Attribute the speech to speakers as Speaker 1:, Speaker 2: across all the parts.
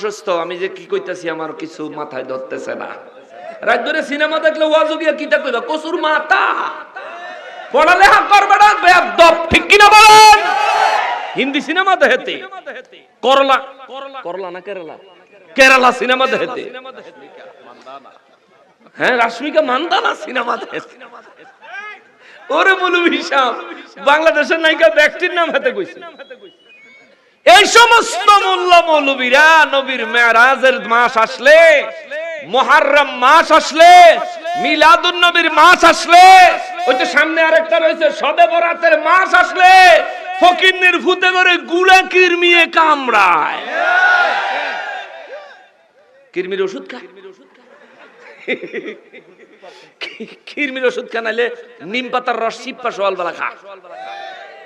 Speaker 1: অসুস্থ, আমি যে কি কইতাছি আমার কিছু মাথায় ধরতেছে না। রাত ধরে সিনেমা দেখলে ওয়াজ গিয়া কিটা কইবা কসুর মাথা পড়ালেখা করবে না বেয়াদব, ঠিক কিনা বলেন? হিন্দি সিনেমা দেখতে করলা করলা না কেরালা কেরালা সিনেমা দেখতে, হ্যাঁ রাশ্মিকা মান্দানা সিনেমা দেখতে। ওরে মৌলভী সাহেব, বাংলাদেশের নায়িকা ব্যক্তির নাম হাতে কইছে। এই সমস্ত মোল্লা মৌলবীরা নবীর মেরাজের মাস আসলে, মুহররম মাস আসলে, মিলাদুন নবীর মাস আসলে, ওই তো সামনে আরেকটা রয়েছে শবে বরাতের মাস আসলে ফকিন্নির ভূতে করে গুলা কিরমিয়ে কামড়ায়। কিরমির ওষুধ খা, কিরমির ওষুধ খানাইলে নিম পাতার রস চিপ্পা সকালবেলা খা,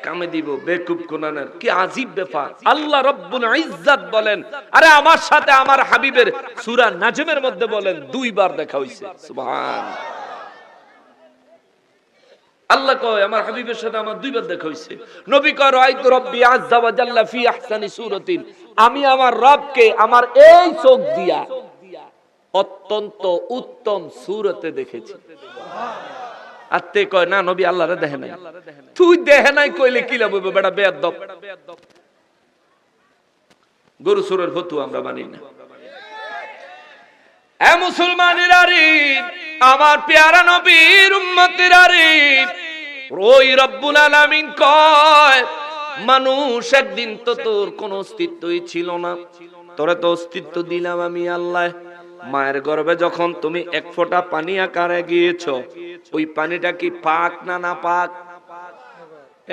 Speaker 1: কামে দিব। বেকুব কোনানের কি আজীব ব্যাপার। আল্লাহ রব্বুল ইজ্জত বলেন, আরে আমার সাথে আমার হাবিবের সূরা নাজমের মধ্যে বলেন 2 বার দেখা হইছে। সুবহান আল্লাহ কয় আমার হাবিবের সাথে আমার 2 বার দেখা হইছে। নবী কয় রাআইতু রাব্বি আযজা ওয়া জাল্লা ফি আহসানি সূরাতিন, আমি আমার রবকে আমার এই চোখ দিয়া অত্যন্ত উত্তম সূরতে দেখেছি। আর তে কয় না নবী আল্লাহরে দেখে নাই। তুই দেখে নাই কইলে কি লাভ হইবে বেটা বেয়াদব। গরু সুরের ফতুয়া আমরা মানি না। এ মুসলমানেরা রে, আমার পেয়ারা নবীর উম্মতেরা রে, ওই রব্বুল আলামিন কয় মানুষ একদিন তো তোর কোনো অস্তিত্বই ছিল না, তোরে তো অস্তিত্ব দিলাম আমি আল্লাহ। মায়ের গর্ভে যখন তুমি 1 ফোঁটা পানি আকারে গিয়েছো, ওই পানিটা কি পাক না না পাক?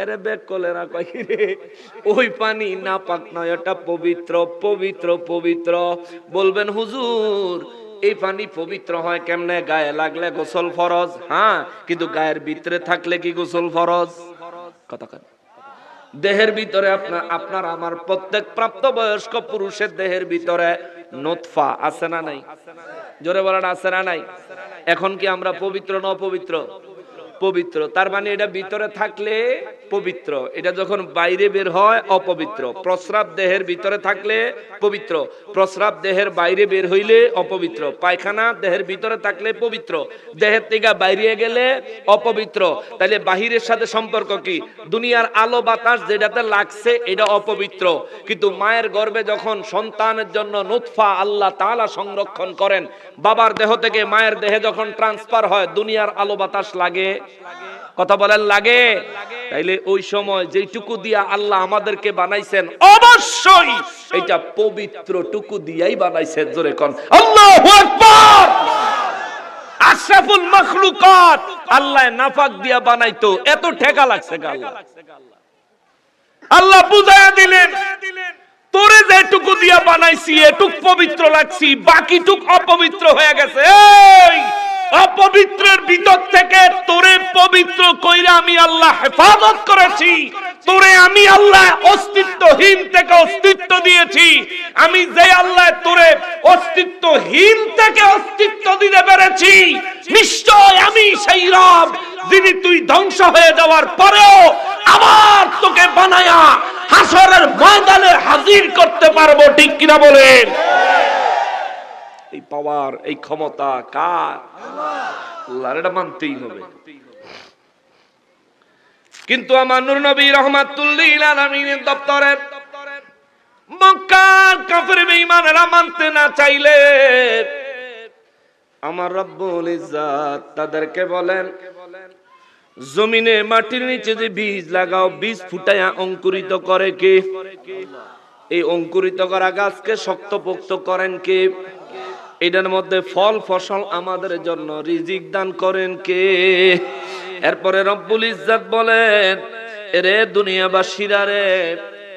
Speaker 1: এরে বেক কলেরা কই রে, ওই পানি না পাক নয়, এটা পবিত্র পবিত্র পবিত্র। বলবেন হুজুর এই পানি পবিত্র হয় কেমনে? গায়ে লাগলে গোসল ফরজ, হ্যাঁ, কিন্তু গায়ের ভিতরে থাকলে কি গোসল ফরজ? কথা কন। দেহের ভিতরে আপনার আমার প্রত্যেক প্রাপ্তবয়স্ক পুরুষের দেহের ভিতরে নুতফা আছে না নাই? জোরে বলেন আছে না নাই? এখন কি আমরা পবিত্র না অপবিত্র? পবিত্র। তার মানে এটা ভিতরে থাকলে পবিত্র, এটা যখন বাইরে বের হয় অপবিত্র। প্রস্রাব দেহের ভিতরে থাকলে পবিত্র, প্রস্রাব দেহের বাইরে বের হইলে অপবিত্র। পায়খানা দেহের ভিতরে থাকলে পবিত্র, দেহের থেকে বাইরে গেলে অপবিত্র। তাহলে বাহিরের সাথে সম্পর্ক কি? দুনিয়ার আলো বাতাস যেটাতে লাগছে এটা অপবিত্র, কিন্তু মায়ের গর্ভে যখন সন্তানের জন্য নুতফা আল্লাহ তাআলা সংরক্ষণ করেন, বাবার দেহ থেকে মায়ের দেহে যখন ট্রান্সফার হয় দুনিয়ার আলো বাতাস লাগে, কথা বলেন লাগে? তাইলে ওই সময় যেটুকু দিয়া আল্লাহ আমাদেরকে বানাইছেন অবশ্যই এটা পবিত্র টুকু দিয়াই বানাইছেন। জোরে কোন আল্লাহু আকবার। আশরাফুল মাখলুকাত আল্লাহ নাফাক দিয়া বানাইতো, এত ঠেকা লাগছে আল্লাহ। আল্লাহ বুঝায়া দিলেন তোরে যেটুকু দিয়া বানাইছি এটুক পবিত্র লাগছি, বাকিটুক অপবিত্র হয়ে গেছে। এই অপবিত্রের ভিতর থেকে তোরে পবিত্র কইরা আমি আল্লাহ হেফাজত করেছি। তোরে আমি আল্লাহ অস্তিত্বহীন থেকে অস্তিত্ব দিয়েছি। আমি যে আল্লাহ তোরে অস্তিত্বহীন থেকে অস্তিত্ব দিতে পেরেছি, নিশ্চয় আমি সেই রব যিনি তুই ধ্বংস হয়ে যাওয়ার পরেও আবার তোকে বানায়া হাসরের ময়দানে হাজির করতে পারবো, ঠিক কিনা বলেন? এই পাওয়ার এই ক্ষমতা কার? আল্লাহর, এটা মানতেই হবে। কিন্তু আমার নূর নবী রাহমাতুল লিল আলামিনের দপ্তরে মক্কার কাফের বেঈমানেরা মানতে না চাইলে আমার রব্বুল ইজ্জত তাদেরকে বলেন জমিনে মাটির নিচে যে বীজ লাগাও, বীজ ফুটায়া অঙ্কুরিত করে কে? এই অঙ্কুরিত করা গাছকে শক্তপোক্ত করেন কে? এটার মধ্যে ফল ফসল আমাদের জন্য রিজিক দান করেন কে? এরপরে রব্বুল ইজ্জত বলেন, এরে দুনিয়াবাসীরা রে,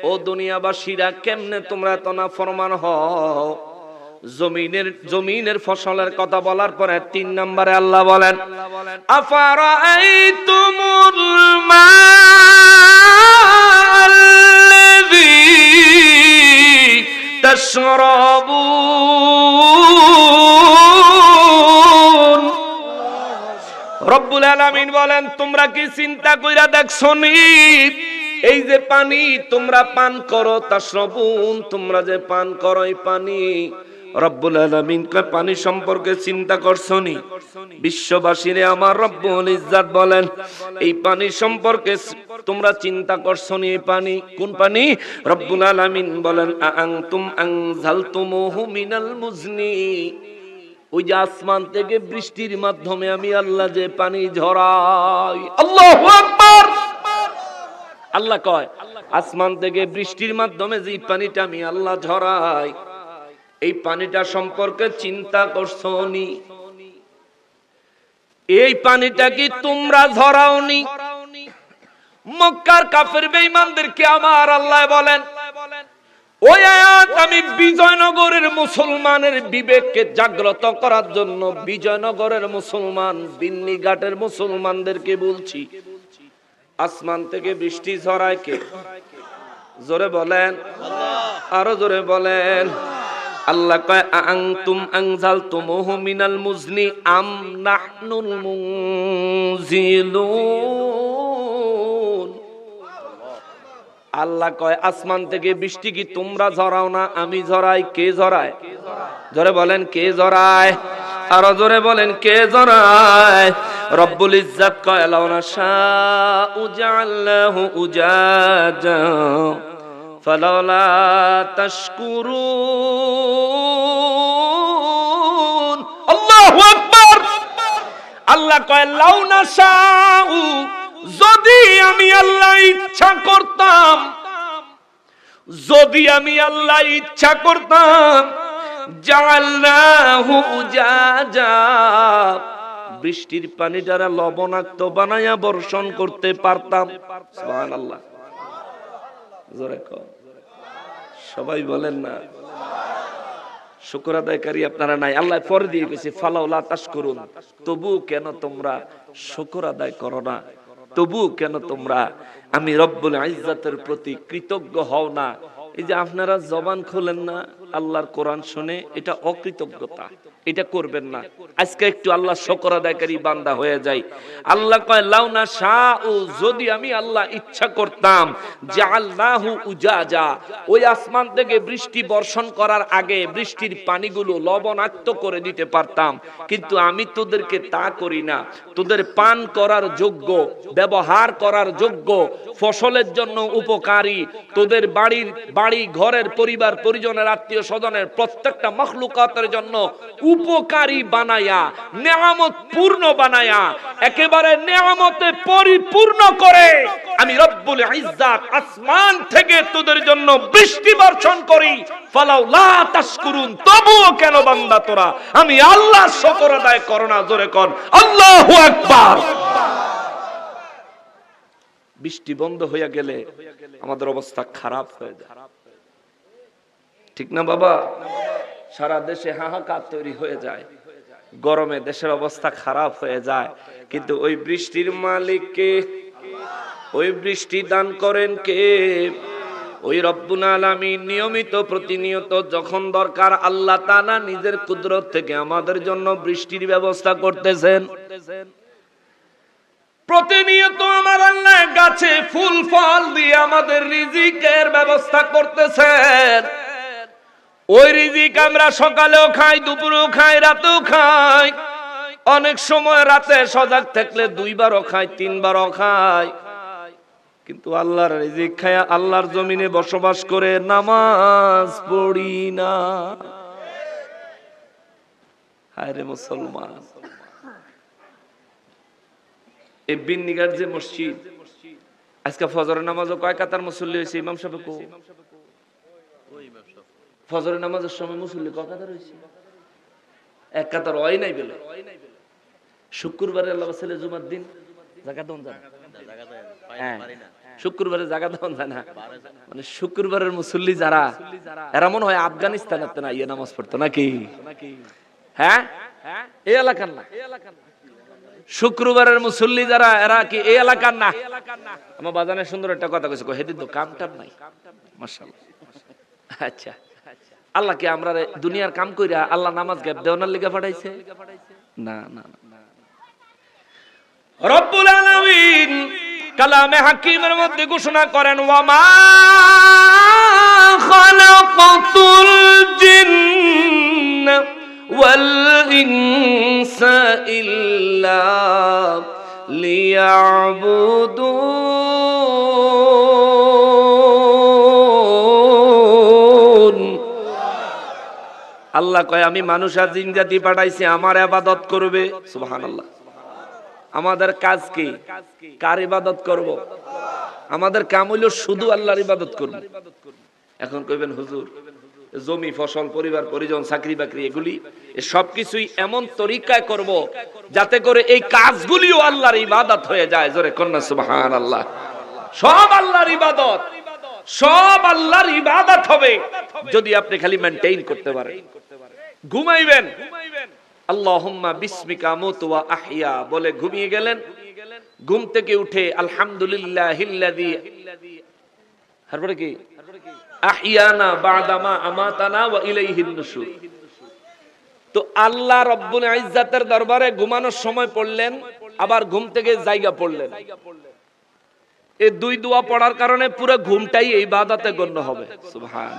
Speaker 1: ও দুনিয়াবাসীরা কেমনে তোমরা এত নাফরমান হও? জমিনের ফসলের কথা বলার পরে 3 নম্বরে আল্লাহ বলেন আফারাআইতুমুল মাল্লাযী তাশরাবুন। রব্বুল আলামিন বলেন তোমরা কি চিন্তা কইরা দেখছনি এই যে পানি তোমরা পান করো, তাশরাবুন, তোমরা যে পান করো এই পানি, রব্বুল আলামিন কয় পানি সম্পর্কে চিন্তা করছনি? বিশ্ববাসীরে আমার রব্বুল ইজ্জাত বলেন এই পানি সম্পর্কে তোমরা চিন্তা করছনি? এই পানি কোন পানি? রব্বুল আলামিন বলেন আনতুম আনজালতুমুহু মিনাল মুজনি, ওই যে আসমান থেকে বৃষ্টির মাধ্যমে আমি আল্লাহ যে পানি ঝরাই। আল্লাহু আকবার। আল্লাহ কয় আসমান থেকে বৃষ্টির মাধ্যমে যে পানিটা আমি আল্লাহ ঝরাই, এই পানিটা সম্পর্কে চিন্তা করছনি? এই পানিটা কি তোমরা ঝরাওনি? মক্কার কাফের বেঈমানদেরকে আমার আল্লাহ বলেন ওই আয়াত আমি বিজয়নগরের মুসলমানের বিবেককে জাগ্রত করার জন্য বিজয়নগরের মুসলমান, বিন্নিঘাটের মুসলমানদেরকে বলছি, আসমান থেকে বৃষ্টি ঝরায় কে? জোরে বলেন, আরো জোরে বলেন। আল্লাহ কয় আনতুম আনজালতুমুহু মিনাল মুজনি আম নাহনুল মুনজিলুন। আল্লাহ কয় আসমান থেকে বৃষ্টি কি তোমরা ঝরাও না, আমি ঝরাই? কে ঝরায়? জোরে বলেন কে ঝরায়? আরো জোরে বলেন কে ঝরায়? রব্বুল ইজ্জাত কয় লাউ নাশাউ জাআলনাহু উজাজা ফালাউলা তাশকুরুন। আল্লাহু আকবার। আল্লাহ কয় লাউ নাশাউ, যদি আমি আল্লাহ ইচ্ছা করতাম, যদি আমি আল্লাহ ইচ্ছা করতাম, জাআলনাহু উজাজা, বৃষ্টির পানি দ্বারা লবণাক্ত বানায়া বর্ষণ করতে পারতাম। সুবহানাল্লাহ। জোরে কও, সবাই বলেন না। শুকর আদায়কারী আপনারা নাই। আল্লাহ পরে দিয়ে গেছে ফালাউলা তাশকুরুন, তবু কেন তোমরা শুকর আদায় করো না? তবু কেন তোমরা আমি রব্বুল ইজ্জাতের প্রতি কৃতজ্ঞ হও না? এই যে আপনারা জবান খোলেন না আল্লাহর কোরআন শুনে, এটা অকৃতজ্ঞতা, এটা করবেন না। আজকে একটু আল্লাহ শুকর আদায়কারী বান্দা হয়ে যাই। আল্লাহ কয় লাউ নাশাউ, যদি আমি আল্লাহ ইচ্ছা করতাম, জাআলনাহু উজাজা, ওই আসমান থেকে বৃষ্টি বর্ষণ করার আগে বৃষ্টির পানিগুলো লবণাক্ত করে দিতে পারতাম, কিন্তু আমি তোদেরকে তা করি না। তোদের পান করার যোগ্য, ব্যবহার করার যোগ্য, ফসলের জন্য উপকারী, তোদের বাড়ি ঘরের পরিবার পরিজনের আত্মীয় স্বজনের প্রত্যেকটা মাখলুকাতের জন্য উপকারী বানায়া, নেয়ামত পূর্ণ বানায়া, একেবারে নেয়ামতে পরিপূর্ণ করে আমি রব্বুল ইজ্জাত আসমান থেকে তোদের জন্য বৃষ্টি বর্ষণ করি। ফালাউলা তাশকুরুন, তবুও কেন বান্দা তোরা আমি আল্লাহ শুকর আদায় করো না? জোরে কর আল্লাহু আকবার। বৃষ্টি বন্ধ হয়ে গেলে আমাদের অবস্থা খারাপ হয়ে যায়, ঠিক না বাবা? সারা দেশে হাহাকার তৈরি হয়ে যায়, গরমে দেশের অবস্থা খারাপ হয়ে যায়। কিন্তু ওই বৃষ্টির মালিক কে? ওই বৃষ্টি দান করেন কে? ওই রব্বুল আলামিন। নিয়মিত প্রতিনিয়ত যখন দরকার আল্লাহ তাআলা নিজের কুদরত থেকে আমাদের জন্য বৃষ্টির ব্যবস্থা করতেছেন। প্রতিনিয়ত আমার আল্লাহ গাছে ফুল ফল দিয়ে আমাদের রিজিকের ব্যবস্থা করতেছেন। ওই রিজিক আমরা সকালেও খাই, দুপুরেও খাই, রাতেও খাই, অনেক সময় রাতে সজাগ থাকলে 2 বারও খাই, 3 বারও খাই। কিন্তু আল্লাহর রিজিক খায়া আল্লাহর জমিনে বসবাস করে নামাজ পড়ি না। হায় রে মুসলমান, এই বিন্নিঘাট যে মসজিদ, আজকে ফজরের নামাজও কয় কাতার মুসল্লি হয়েছে? ইমাম সাহেব কো? ফজরের নামাজের সময় মুসল্লি কয় কাতার হয়েছে? 1 কাতার হয় নাই বলে। শুক্রবারে আল্লাহ ছেলে জুমার দিন জাকাত দেন যায়, হ্যাঁ শুক্রবারে জাকাত দেন যায় না। মানে শুক্রবারের মুসল্লি যারা, এরা মনে হয় আফগানিস্তানের না ইয়ে নামাজ পড়তো নাকি? হ্যাঁ, এই এলাকার না। শুক্রবারের মুসল্লি যারা, এরা কি এই এলাকার না? আমার বাজানের সুন্দর একটা কথা কইছে, হেদিন তো কাম টাম নাই। মাশাআল্লাহ। আচ্ছা, আল্লাহ কি আমরা দুনিয়ার কাম কইরা আল্লাহ নামাজ গ্যাপ দেওয়ার লিগে পাঠাইছে? না না না। রব্বুল আলামিন কালামে হাকিমের মধ্যে ঘোষণা করেন, ওয়া মা খালাকাতুল জিন্না ওয়াল ইনসা ইল্লা লিয়াবুদুন। আল্লাহ কয় আমি মানুষ আর জিন জাতি পাঠাইছি আমার ইবাদত করবে। সুবহানাল্লাহ। আমাদের কাজ কি? কার ইবাদত করব? আমাদের কাম হইল শুধু আল্লাহর ইবাদত করব। এখন কইবেন হুজুর জমি ফসল পরিবার পরিজন চাকরি বাকরি এগুলি সবকিছুই এমন তরিকায় করব যাতে করে এই কাজগুলিও আল্লাহর ইবাদত হয়ে যায়। জোরে কন্যা সুবহানাল্লাহ। সব আল্লাহর ইবাদত, সব আল্লাহর ইবাদত হবে যদি আপনি খালি মেইনটেইন করতে পারেন। ঘুমাইবেন আল্লাহুম্মা বিসমিকা আমুতু ওয়া আহইয়া বলে ঘুমিয়ে গেলেন। ঘুম থেকে উঠে আলহামদুলিল্লাহিল্লাযী তারপরে কি আহইয়ানা বাদামা আমাতানা ওয়া ইলাইহিন নুশুর। তো আল্লাহ রব্বুল ইজ্জাতের দরবারে ঘুমানোর সময় পড়লেন, আবার ঘুম থেকে জায়গা পড়লেন। এই দুই দোয়া পড়ার কারণে পুরো ঘুমটাই ইবাদতে গণ্য হবে। সুবহান।